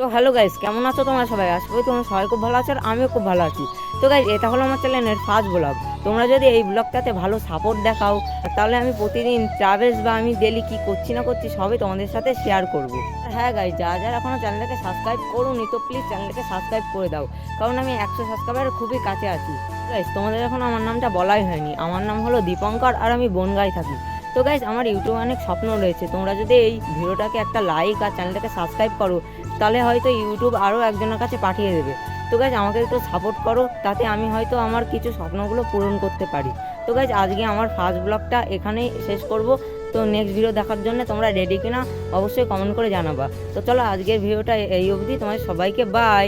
তো hello guys, কেমন আছো তোমরা সবাই? আশা করি তোমরা সবাই খুব ভালো আছো আর আমিও খুব ভালো আছি। তো গাইস, এটা হলো আমার চ্যানেলের ফার্স্ট ব্লগ। তোমরা যদি এই ব্লগটাতে ভালো সাপোর্ট দেখাও, তাহলে আমি প্রতিদিন ট্রাভেলস বা আমি ডেলি কি করছি না করছি সবই তোমাদের সাথে শেয়ার করব। হ্যাঁ গাইস, যারা এখনো চ্যানেলটাকে সাবস্ক্রাইব করোনি তো প্লিজ চ্যানেলটাকে সাবস্ক্রাইব করে দাও, কারণ আমি 100 সাবস্ক্রাইবারের খুবই কাছে আছি। গাইস, তোমাদের এখন আমার নামটা বলাই হয়নি। আমার নাম হলো দীপঙ্কর আর আমি বনগাঁয় থাকি। তো গাইস, আমার ইউটিউবে অনেক স্বপ্ন রয়েছে। তোমরা যদি এই ভিডিওটাকে একটা লাইক আর চ্যানেলটাকে সাবস্ক্রাইব করো, তাহলে হয়তো ইউটিউব আরও একজনের কাছে পাঠিয়ে দেবে। তো গাইজ, আমাকে একটু সাপোর্ট করো, তাতে আমি হয়তো আমার কিছু স্বপ্নগুলো পূরণ করতে পারি। তো গাইজ, আজকে আমার ফার্স্ট ব্লগটা এখানেই শেষ করব। তো নেক্সট ভিডিও দেখার জন্য তোমরা রেডি কিনা অবশ্যই কমেন্ট করে জানাবা। তো চলো, আজকের ভিডিওটা এই অবধি। তোমাদের সবাইকে বাই।